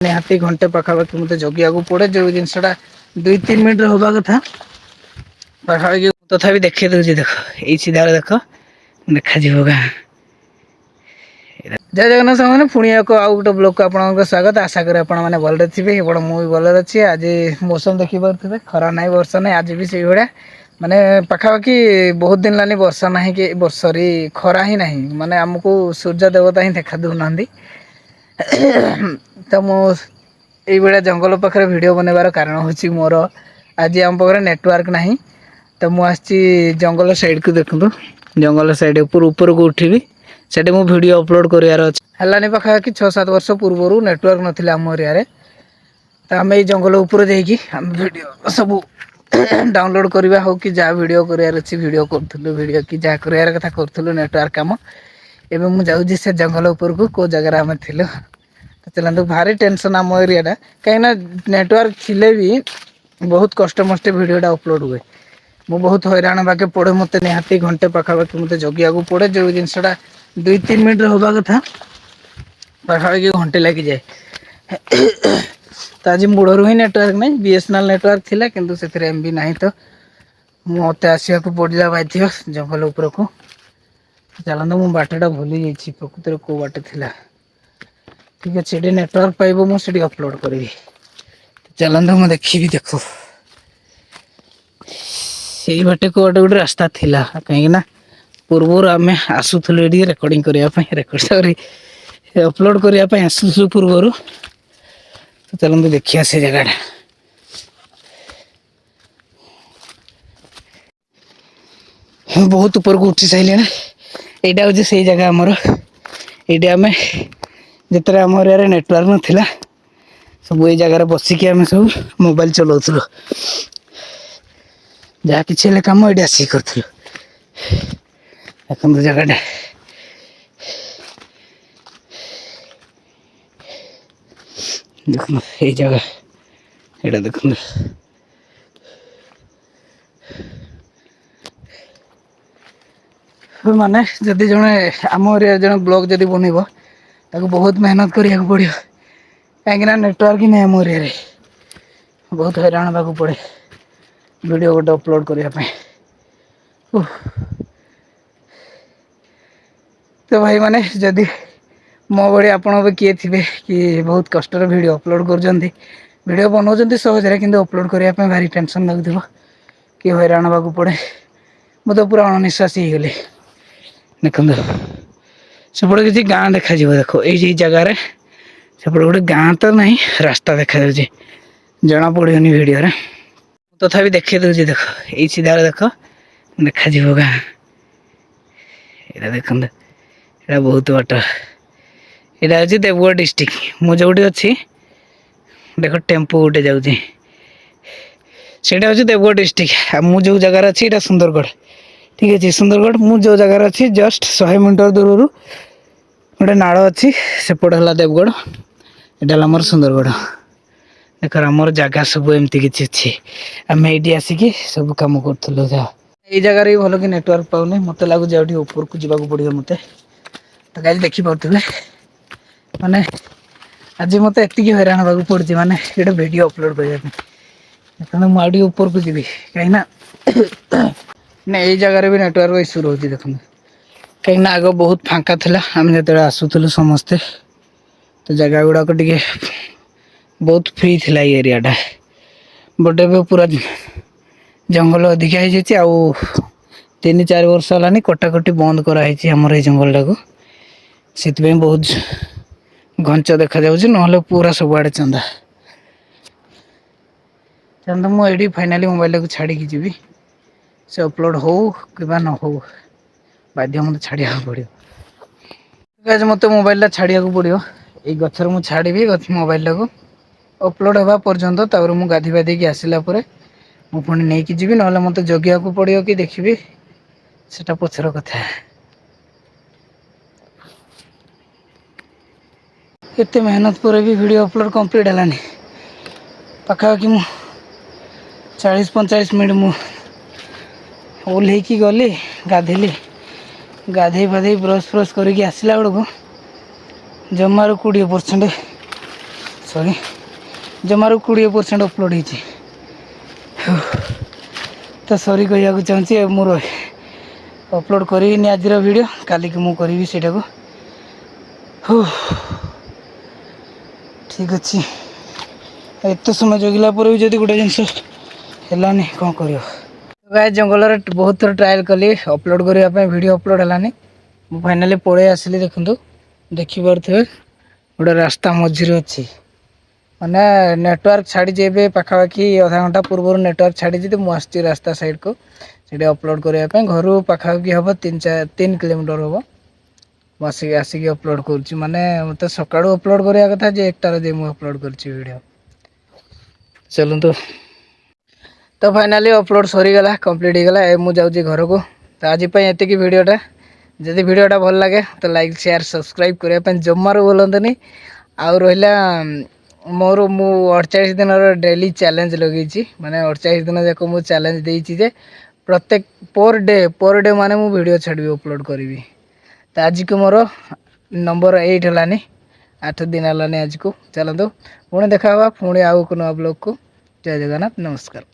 निहाती घंटे पाखापाखि मते जगिया पड़े जो जिनसटा 2-3 मिनट हवा कथा पाखापाखि तथापि देखी दूसरी देख यही सीधारे देख देखा गाँ जय जगन्नाथ सामने पुणी एक आउ गोटे ब्लॉग को आपको स्वागत आशा करें आपने भलरे थे मुझे भलरे अच्छी आज मौसम देखिपे खरा ना वर्षा ना आज भी से भाया माने पाखापाखि बहुत दिन लानी वर्षा ना कि सरी खरा ही ना माने आमको सूर्य देवता ही देखा दूना तो मुझे जंगल पाखे वीडियो बनवार कारण हूँ मोर आज आम पाखे नेटवर्क ना तो मुझे जंगल साइड को देखूँ जंगल साइड ऊपर को उठिବି सेठी मु वीडियो अपलोड करार अच्छे पाखापाखि 6-7 वर्ष पूर्व नेटवर्क नाला आम एरिया तो आम ये जंगल उपर वीडियो सब डाउनलोड करवा हो कि जहाँ वीडियो करार अच्छी वीडियो करूँ वीडियो कि जहाँ कर कथा करूँ नेटवर्क कम एवं मुझे से जंगल उपर को जगार आम थी तो चलते भारी टेंशन आम एरियाटा कहीं नेटवर्क थिले भी बहुत कष्ट मष्टे वीडियोटा अपलोड हुए मु बहुत हैरान बाके पड़े मत निहाती घंटे पाखापाखि मते जगिया पड़े जो जिनसटा 2-3 मिनट हवा कथा पाखापाखि घंटे लगी जाए तो आज मूलर ही नेटवर्क नहीं बीएसएनएल नेटवर्क थिला किंतु से एमबी नहीं तो मत आसवा पड़ा बाध्य जंगल उपरको चलते मु बाटटा भूली जाइए प्रकृति कौ बाटे थिला ठीक अच्छे ये नेटवर्क पाइब मुझे अपलोड करी चलते मुझे देखी देखो से बाटे को गोटे गोटे रास्ता थिला कहीं पूर्वर आम आसूलु ये रेकर्डिंग करने रेकर्ड अपलोड करने आसुलु पूर्वर तो चलते देखिए से जगह बहुत ऊपर को उठी सारे यहाँ हूँ से जगह आमर ये आम जिते आम एरिया नेटवर्क नाला सब ये जगार बसिक आम सब मोबाइल चलाऊलु जहाँ कि कम ये आसिक करूँ देखो जगह देखो ये जगह ये देखो माने जदि जड़े आम एरिया जड़े ब्लॉग जदि बनइब ताको बहुत मेहनत करिया पड़ो कहीं नेटवर्क ही नहीं आम एरिया बहुत हैरान होगा पड़े वीडियो गोटे अपलोड करने तो भाई माने जदि मो भाई आपण भी किए थे कि बहुत कष्ट वीडियो अपलोड कर वीडियो बनाऊँ सहजरे कि अपलोड करने भारी टेंशन लगुव कि हैरान होगा पड़े मुझे पूरा अणनिश्वास हो गली देखो सेपटे किसी गाँ देखा देखो ये जगार सेपटे गोटे गाँ तो नहीं रास्ता देखा जना पड़ोनी वीडियो तथापि देखी दूसरी देख यही सीधारे देख देखा गाँ ये देखो यहाँ बहुत बाट यहाँ हूँ देवगढ़ डिस्ट्रिक्ट मुझे अच्छी देख टेम्पो गोटे जाऊँगी सेटा हूँ देवगढ़ डिस्ट्रिक्ट मुझे जगार अच्छी यहाँ सुंदरगढ़ ठीक अच्छे सुंदरगढ़ मुझे जगार अच्छी जस्ट 100 मीटर दूर गोटे नाड़ अच्छी सेपट है देवगढ़ यहाँ आमर सुंदरगढ़ देख आमर जगह सब एमती किसी अच्छी आम ये आसिक सब कम करूँ ये जगार भी भल कि नेटवर्क पाऊनी मत लगुच ऊपर को जावाक पड़ो मत तो गाइस देखी पारे माने आज मत एति हैरान होगा पड़ी माने ये वीडियो अपलोड करने मुझे ऊपर को जी कहीं ये जगार भी नेटवर्क इश्यू रोचे देखो कहीं आग बहुत फांका था आम जो आसूलु समस्ते तो जगह गुड़ाक टे बहुत फ्री थिला ये एरियाटा बट ए पूरा जंगल अधिका हो 3-4 वर्ष है कटाकटी बंद कराई आमर ये जंगल टाक से बहुत घंच देखा ना पूरा सबुआड़े चंदा चंदा मुझे फाइनाली मोबाइल को छाड़ी जी से अपलोड हो कि न हो बाध्य मत छाड़ा पड़ो मत मोबाइल छाड़ा पड़ो ये गचर मुझे छाड़ी मोबाइल को अपलोड हवा पर्यंत तापर मुझे गाधी बाधी की आसला मुझे पुणी नहीं जी ना मत जगिया पड़ो कि देखी सेटा पछर कथा एते मेहनत पर भी वीडियो अपलोड कंप्लीट है पाखापाखि मु 40-45 मिनट मु ओल्ल गली गाधेली गाधे ब्रश फ्रश करके आसला बेलू जमार 20% सॉरी जमारू 20% अपलोड होती तो सॉरी कहूँ चाहूँगी मोर अपलोड करी आज वीडियो काली की मुझे करी सेटा को ठीक अच्छे एत समय जगिला पर भी जब गोटे जिनस है कौन कर जंगल बहुत थर ट्रायल कली अपलोड करने वीडियो अपलोड है मु फाइनाली पड़े आसली देखु देखिपे गोटे रास्ता मझीरे अच्छी माने नेटवर्क छाड़ी जे पाखापाखि आधा घंटा पूर्व नेटवर्क छाड़ी तो मुझे रास्ता साइड को सीधे अपलोड करने घर पाखापाखि हम 3 किलोमीटर हम बसिक आसिक अपलोड कर माने मत सका अपलोड करवा कथा जे 1टार जे मुझे अपलोड कर चलतु तो फाइनाली अपलोड सरीगला कंप्लीट होगला मुझे घर को तो आज ये वीडियोटा जदि वीडियोटा भल लगे तो लाइक शेयर सब्सक्राइब करने जमार बोलतनी आउ रहा मोर मु 48 दिन डेली चैलेंज लगे माने 48 दिन जाक मुझे चैलेंज देती जे प्रत्येक पर डे माने मु वीडियो छाड़ी अपलोड करी तो आज को मोर नंबर 8 है 8 दिन है आज को चलतु पुणी देखा पुणी आउ को ब्लॉग को जय जगन्नाथ नमस्कार।